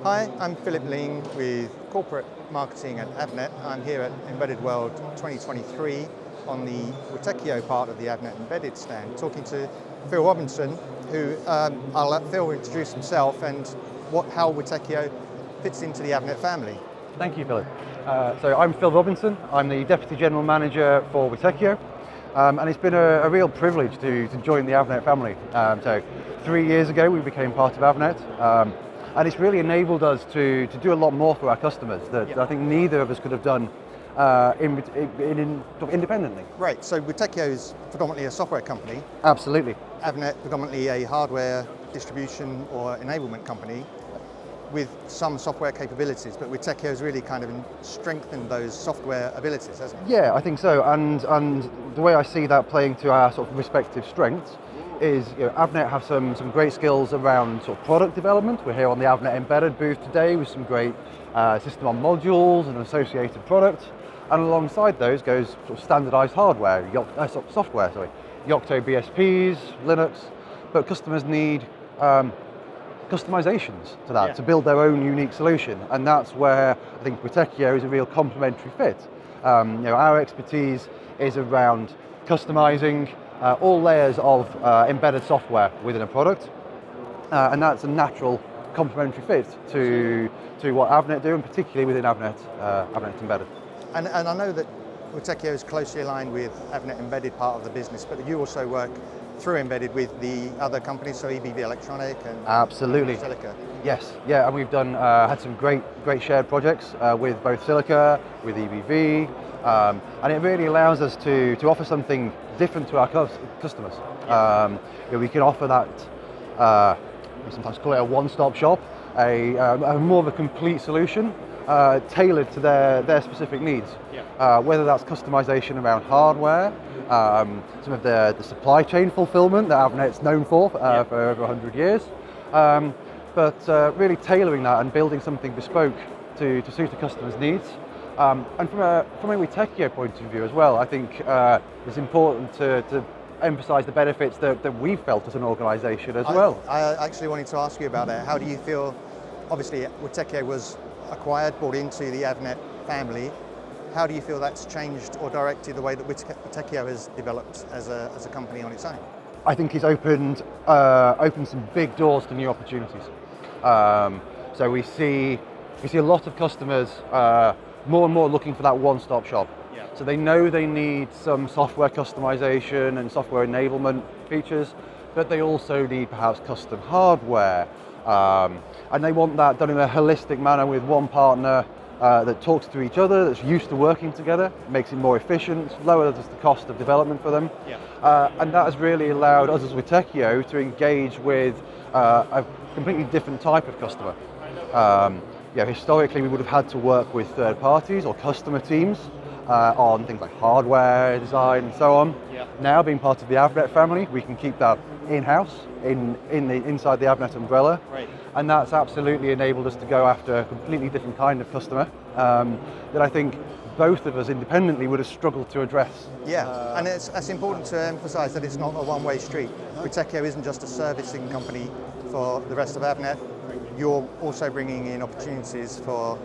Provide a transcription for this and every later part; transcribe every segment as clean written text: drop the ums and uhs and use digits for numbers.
Hi, I'm Philip Ling with Corporate Marketing at Avnet. I'm here at Embedded World 2023 on the Witekio part of the Avnet Embedded stand, talking to Phil Robinson, who I'll let Phil introduce himself and how Witekio fits into the Avnet family. Thank you, Philip. So I'm Phil Robinson. I'm the Deputy General Manager for Witekio. And it's been a real privilege to join the Avnet family. So 3 years ago we became part of Avnet, and it's really enabled us to do a lot more for our customers that I think neither of us could have done independently. Right, so Witekio is predominantly a software company. Absolutely. Avnet predominantly a hardware distribution or enablement company with some software capabilities, but Witekio has really kind of strengthened those software abilities, hasn't it? Yeah, I think so, and the way I see that playing to our sort of respective strengths is, Avnet have some great skills around sort of product development. We're here on the Avnet Embedded booth today with some great system on modules and associated products, and alongside those goes sort of standardized hardware, software, Yocto BSPs, Linux, but customers need customizations to that to build their own unique solution, and that's where I think Witekio is a real complementary fit. Our expertise is around customizing all layers of embedded software within a product, and that's a natural complementary fit to what Avnet do, and particularly within Avnet Embedded. And I know that Witekio is closely aligned with Avnet Embedded part of the business, but you also work through Embedded with the other companies, so EBV Electronic and Absolutely. Silica. Yes, yeah, and we've done had some great shared projects with both Silica, with EBV, and it really allows us to offer something different to our customers. We can offer that, we sometimes call it a one-stop shop, a more of a complete solution tailored to their specific needs. Whether that's customization around hardware, some of the supply chain fulfillment that Avnet's known for over 100 years, but really tailoring that and building something bespoke to suit the customer's needs. And from a Witekio point of view as well, I think it's important to emphasize the benefits that we've felt as an organization as well. I actually wanted to ask you about that. How do you feel, obviously Witekio was acquired, brought into the Avnet family. How do you feel that's changed or directed the way that Witekio has developed as a company on its own? I think it's opened some big doors to new opportunities. So we see a lot of customers more and more looking for that one-stop shop. So they know they need some software customization and software enablement features, but they also need perhaps custom hardware. And they want that done in a holistic manner with one partner that talks to each other, that's used to working together, makes it more efficient, lowers the cost of development for them. And that has really allowed us as Witekio to engage with a completely different type of customer. Historically we would have had to work with third parties or customer teams on things like hardware design and so on. Now, being part of the Avnet family, we can keep that in-house, inside the Avnet umbrella, and that's absolutely enabled us to go after a completely different kind of customer that I think both of us independently would have struggled to address. And it's important to emphasize that it's not a one-way street. Witekio isn't just a servicing company for the rest of Avnet. You're also bringing in opportunities for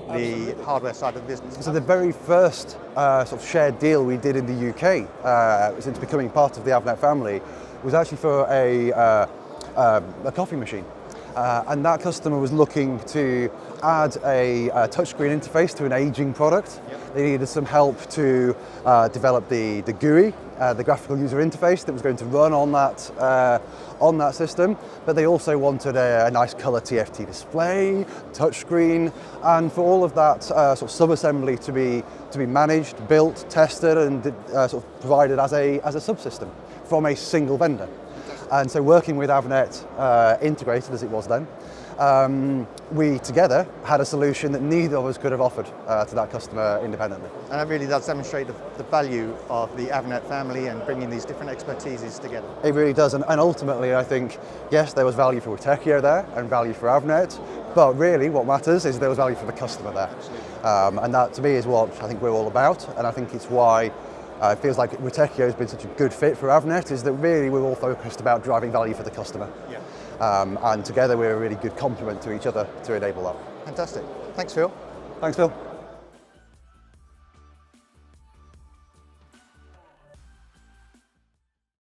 the hardware side of the business. So the very first sort of shared deal we did in the UK since becoming part of the Avnet family was actually for a coffee machine. And that customer was looking to add a touchscreen interface to an aging product. They needed some help to develop the GUI, the graphical user interface that was going to run on that system, but they also wanted a nice color TFT display, touchscreen, and for all of that sort of sub-assembly to be managed, built, tested, and sort of provided as a subsystem from a single vendor. And so working with Avnet, integrated as it was then, we together had a solution that neither of us could have offered to that customer independently. And that really does demonstrate the value of the Avnet family and bringing these different expertises together. It really does, and ultimately I think, yes, there was value for Witekio there and value for Avnet, but really what matters is there was value for the customer there. And that to me is what I think we're all about, and I think it's why it feels like Witekio has been such a good fit for Avnet, is that really we're all focused about driving value for the customer. And together we're a really good complement to each other to enable that. Fantastic. Thanks, Phil. Thanks, Phil.